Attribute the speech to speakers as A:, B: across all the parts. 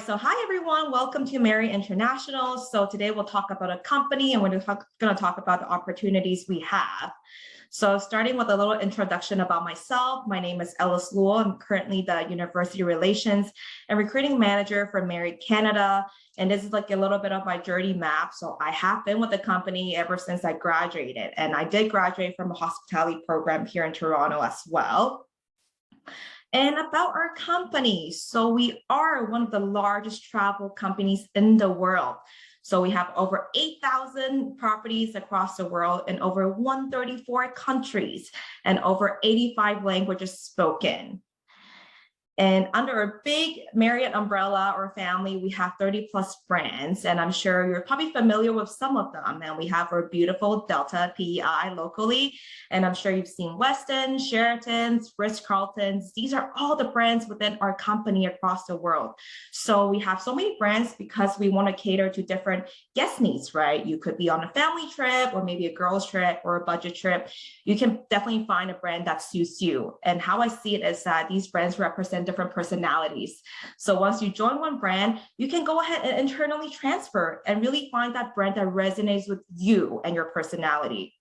A: so hi everyone, welcome to Marriott International. So today we'll talk about a company and we're going to talk about the opportunities we have. So starting with a little introduction about myself, my name is Ellis Luo. I'm currently the University Relations and Recruiting Manager for Marriott Canada. And this is like a little bit of my journey map. So I have been with the company ever since I graduated. And I did graduate from a hospitality program here in Toronto as well. And about our company, so we are one of the largest travel companies in the world. So we have over 8,000 properties across the world in over 134 countries and over 85 languages spoken. And under a big Marriott umbrella or family, we have 30 plus brands, and I'm sure you're probably familiar with some of them. And we have our beautiful Delta PEI locally, and I'm sure you've seen Westin, Sheraton's, Ritz-Carlton's. These are all the brands within our company across the world. So we have so many brands because we want to cater to different guest needs, right? You could be on a family trip or maybe a girls trip or a budget trip. You can definitely find a brand that suits you. And how I see it is that these brands represent different personalities. So once you join one brand, you can go ahead and internally transfer and really find that brand that resonates with you and your personality.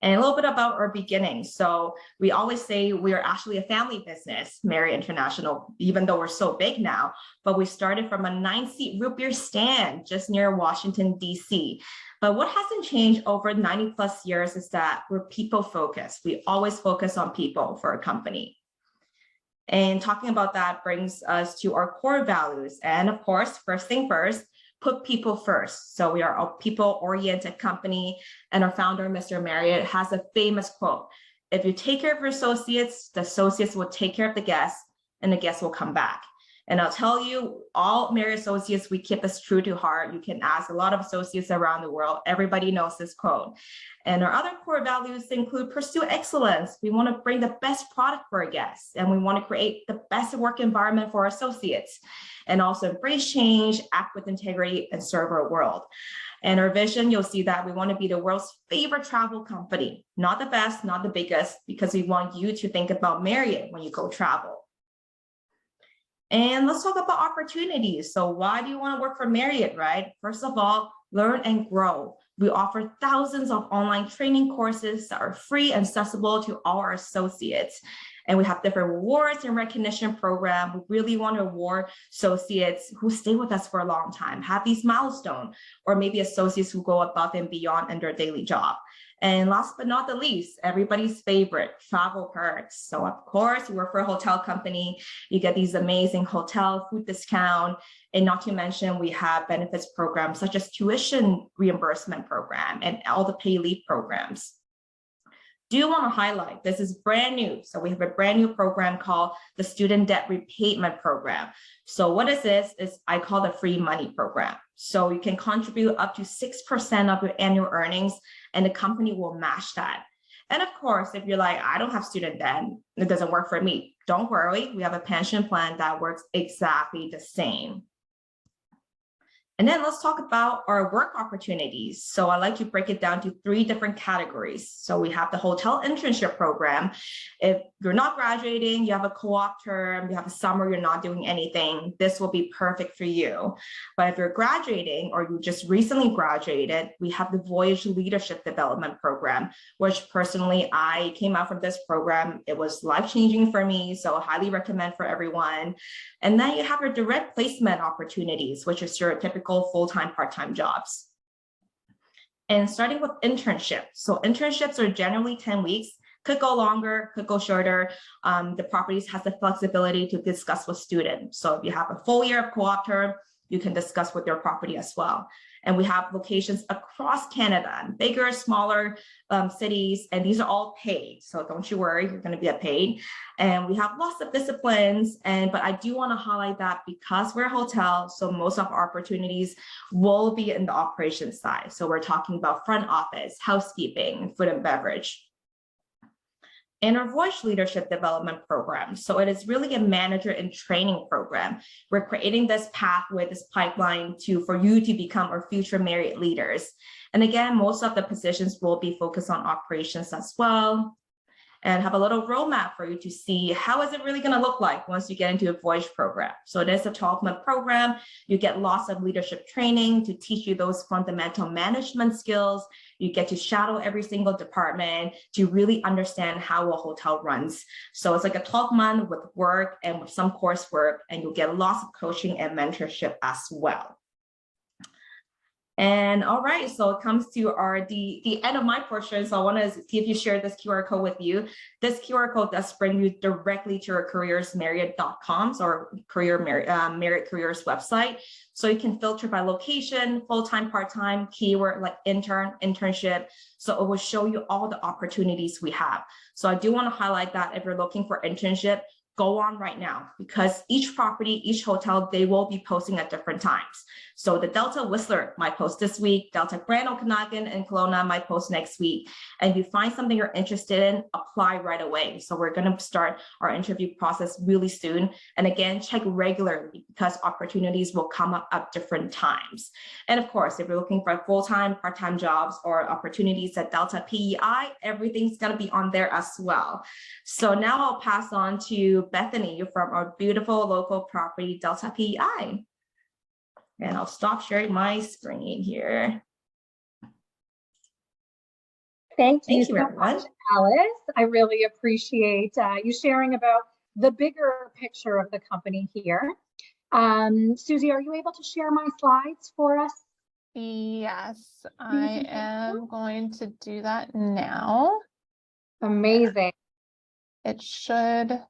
A: And a little bit about our beginning. So we always say we are actually a family business, Marriott International, even though we're so big now, but we started from a 9-seat root beer stand just near Washington, DC. But what hasn't changed over 90 plus years is that we're people focused. We always focus on people for a company. And talking about that brings us to our core values. And of course, first thing first, put people first. So we are a people-oriented company, and our founder, Mr. Marriott, has a famous quote: if you take care of your associates, the associates will take care of the guests, and the guests will come back. And I'll tell you, all Marriott associates, we keep this true to heart. You can ask a lot of associates around the world. Everybody knows this quote. And our other core values include pursue excellence. We want to bring the best product for our guests, and we want to create the best work environment for our associates, and also embrace change, act with integrity, and serve our world. And our vision, you'll see that we want to be the world's favorite travel company, not the best, not the biggest, because we want you to think about Marriott when you go travel. And let's talk about opportunities. So why do you want to work for Marriott, right? First of all, learn and grow. We offer thousands of online training courses that are free and accessible to all our associates. And we have different rewards and recognition programs. We really want to reward associates who stay with us for a long time, have these milestones, or maybe associates who go above and beyond in their daily job. And last but not the least, everybody's favorite, travel perks. So of course, you work for a hotel company, you get these amazing hotel food discount. And not to mention, we have benefits programs such as tuition reimbursement program and all the pay leave programs. Do want to highlight, this is brand new. So we have a brand new program called the Student Debt Repayment Program. So what is this? I call the free money program. So you can contribute up to 6% of your annual earnings, and the company will match that. And of course, if you're like, I don't have student debt, it doesn't work for me, don't worry. We have a pension plan that works exactly the same. And then let's talk about our work opportunities. So I like to break it down to 3 different categories. So we have the hotel internship program. If you're not graduating, you have a co-op term, you have a summer, you're not doing anything, this will be perfect for you. But if you're graduating or you just recently graduated, we have the Voyage Leadership Development Program, which personally, I came out from this program. It was life-changing for me, so I highly recommend for everyone. And then you have your direct placement opportunities, which is your typical full-time, part-time jobs. And starting with internships. So internships are generally 10 weeks, could go longer, could go shorter. The properties has the flexibility to discuss with students. So if you have a full year of co-op term, you can discuss with your property as well. And we have locations across Canada, bigger, smaller cities, and these are all paid. So don't you worry, you're going to be paid. And we have lots of disciplines. But I do want to highlight that because we're a hotel, so most of our opportunities will be in the operations side. So we're talking about front office, housekeeping, food and beverage. And our Voyage Leadership Development Program. So it is really a manager and training program. We're creating this pathway, this pipeline for you to become our future Marriott leaders. And again, most of the positions will be focused on operations as well. and have a little roadmap for you to see how is it really going to look like once you get into a voyage program. So it is a 12-month program. You get lots of leadership training to teach you those fundamental management skills. You get to shadow every single department to really understand how a hotel runs. So it's like a 12-month with work and with some coursework, and you'll get lots of coaching and mentorship as well. And all right, so it comes to the end of my portion. So I want to see if you share this QR code with you. This QR code does bring you directly to your careersmarriott.com's or Marriott Careers website. So you can filter by location, full-time, part-time, keyword like intern, internship. So it will show you all the opportunities we have. So I do want to highlight that if you're looking for internship, go on right now, because each property, each hotel, they will be posting at different times. So the Delta Whistler might post this week, Delta Grand Okanagan and Kelowna might post next week. And if you find something you're interested in, apply right away. So we're going to start our interview process really soon. And again, check regularly because opportunities will come up at different times. And of course, if you're looking for full-time, part-time jobs or opportunities at Delta PEI, everything's going to be on there as well. So now I'll pass on to Bethany from our beautiful local property, Delta PEI. And I'll stop sharing my screen here.
B: Thank you
A: so much,
B: Alice. I really appreciate you sharing about the bigger picture of the company here. Susie, are you able to share my slides for us?
C: Yes, I am going to do that now.
B: Amazing.
C: It should.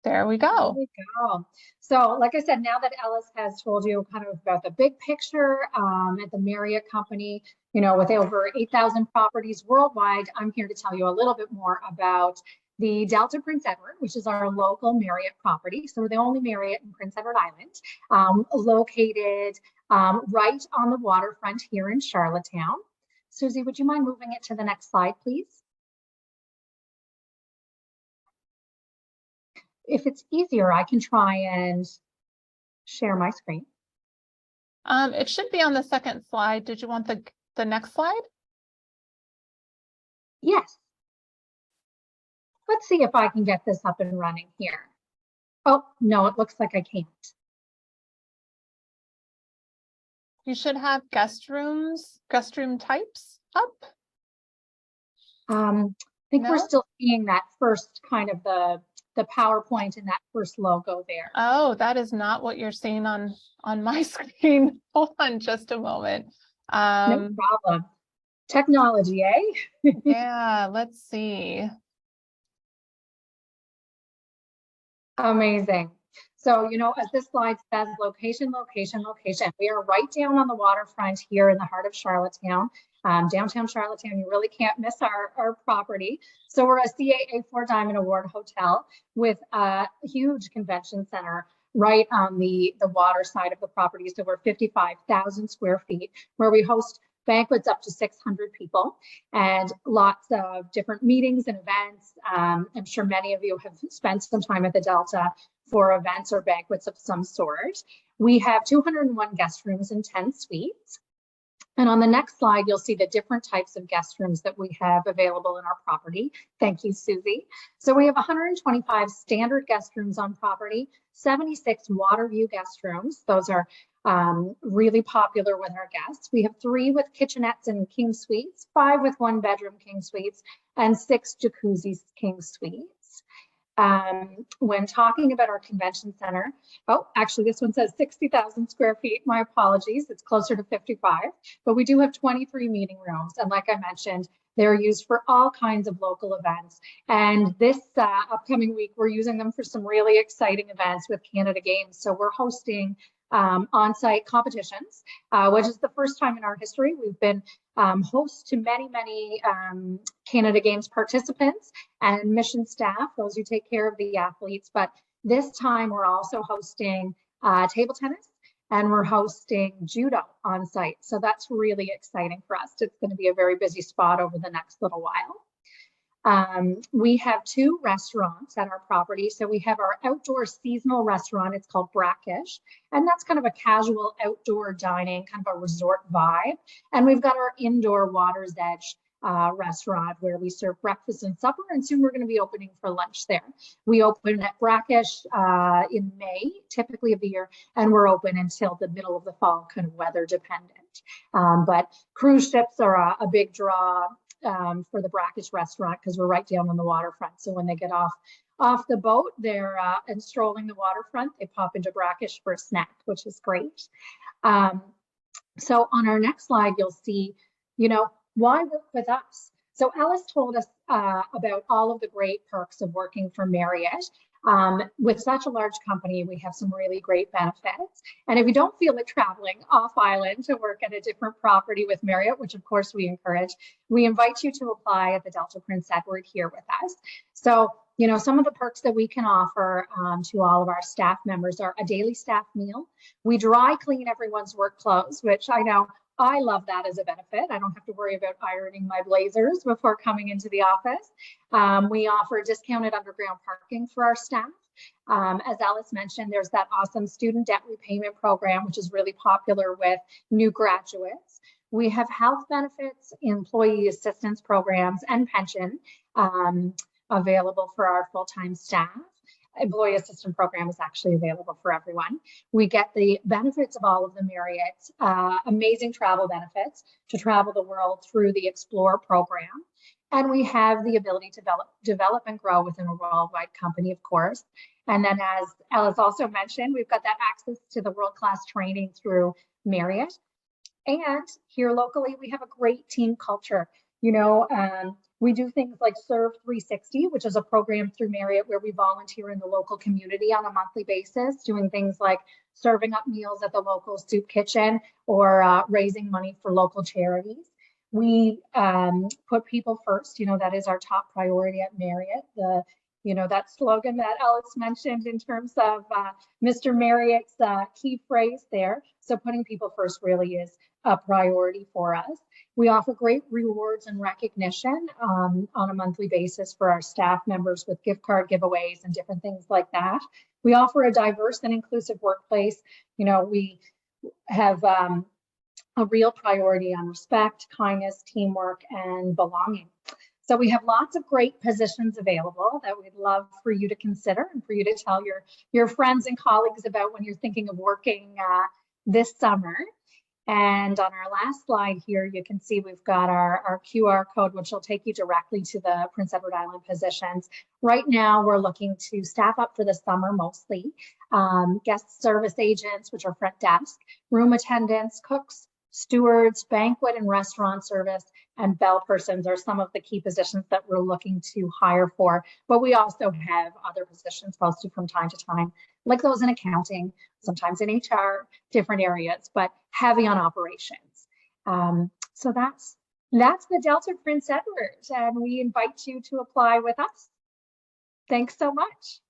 C: There we go.
B: There we go. So like I said, now that Alice has told you kind of about the big picture at the Marriott company, you know, with over 8,000 properties worldwide, I'm here to tell you a little bit more about the Delta Prince Edward, which is our local Marriott property. So we're the only Marriott in Prince Edward Island, located right on the waterfront here in Charlottetown. Susie, would you mind moving it to the next slide, please? If it's easier, I can try and share my screen.
C: It should be on the second slide. Did you want the next slide?
B: Yes. Let's see if I can get this up and running here. Oh, no, it looks like I can't.
C: You should have guest room types up.
B: I think we're still seeing that first kind of the PowerPoint and that first logo there.
C: Oh, that is not what you're seeing on my screen. Hold on just a moment.
B: No problem. Technology, eh?
C: Yeah, let's see.
B: Amazing. So, you know, as this slide says, location, location, location. We are right down on the waterfront here in the heart of Charlottetown. Downtown Charlottetown, you really can't miss our property. So we're a CAA 4-Diamond Award hotel with a huge convention center right on the water side of the property. So we're 55,000 square feet where we host banquets up to 600 people and lots of different meetings and events. I'm sure many of you have spent some time at the Delta for events or banquets of some sort. We have 201 guest rooms and 10 suites. And on the next slide, you'll see the different types of guest rooms that we have available in our property. Thank you, Susie. So we have 125 standard guest rooms on property, 76 water view guest rooms. Those are really popular with our guests. We have 3 with kitchenettes and king suites, 5 with 1-bedroom king suites, and 6 jacuzzi king suites. When talking about our convention center, oh, actually this one says 60,000 square feet. My apologies, it's closer to 55, but we do have 23 meeting rooms. And like I mentioned, they're used for all kinds of local events. And this upcoming week, we're using them for some really exciting events with Canada Games. So we're hosting on-site competitions, which is the first time in our history. We've been host to many Canada Games participants and mission staff, those who take care of the athletes. But this time we're also hosting table tennis and we're hosting judo on site. So that's really exciting for us. It's going to be a very busy spot over the next little while. We have 2 restaurants at our property. So we have our outdoor seasonal restaurant. It's called Brackish, and that's kind of a casual outdoor dining, kind of a resort vibe. And we've got our indoor Water's Edge restaurant where we serve breakfast and supper, and soon we're going to be opening for lunch there. We open at Brackish in May, typically of the year, and we're open until the middle of the fall, kind of weather dependent. But cruise ships are a big draw for the Brackish restaurant because we're right down on the waterfront. So when they get off the boat, they're and strolling the waterfront, they pop into Brackish for a snack, which is great. So on our next slide, you'll see, why work with us? So Alice told us about all of the great perks of working for Marriott. With such a large company, we have some really great benefits. And if you don't feel like traveling off island to work at a different property with Marriott, which of course we encourage, we invite you to apply at the Delta Prince Edward here with us. So, some of the perks that we can offer to all of our staff members are a daily staff meal. We dry clean everyone's work clothes, which I know I love that as a benefit. I don't have to worry about ironing my blazers before coming into the office. We offer discounted underground parking for our staff. As Alice mentioned, there's that awesome student debt repayment program, which is really popular with new graduates. We have health benefits, employee assistance programs, and pension available for our full-time staff. Employee assistance program is actually available for everyone. We get the benefits of all of the Marriott amazing travel benefits to travel the world through the Explore program. And we have the ability to develop and grow within a worldwide company, of course. And then as Alice also mentioned, we've got that access to the world-class training through Marriott. And here locally, we have a great team culture. We do things like Serve 360, which is a program through Marriott where we volunteer in the local community on a monthly basis, doing things like serving up meals at the local soup kitchen or raising money for local charities. We put people first, that is our top priority at Marriott. That slogan that Alice mentioned in terms of Mr. Marriott's key phrase there. So putting people first really is a priority for us. We offer great rewards and recognition on a monthly basis for our staff members with gift card giveaways and different things like that. We offer a diverse and inclusive workplace. We have a real priority on respect, kindness, teamwork, and belonging. So we have lots of great positions available that we'd love for you to consider and for you to tell your friends and colleagues about when you're thinking of working this summer. And on our last slide here, you can see we've got our QR code, which will take you directly to the Prince Edward Island positions. Right now, we're looking to staff up for the summer mostly. Guest service agents, which are front desk, room attendants, cooks, stewards, banquet and restaurant service, and bell persons are some of the key positions that we're looking to hire for. But we also have other positions posted from time to time, like those in accounting, sometimes in HR, different areas, but heavy on operations. So that's the Delta Prince Edward, and we invite you to apply with us. Thanks so much.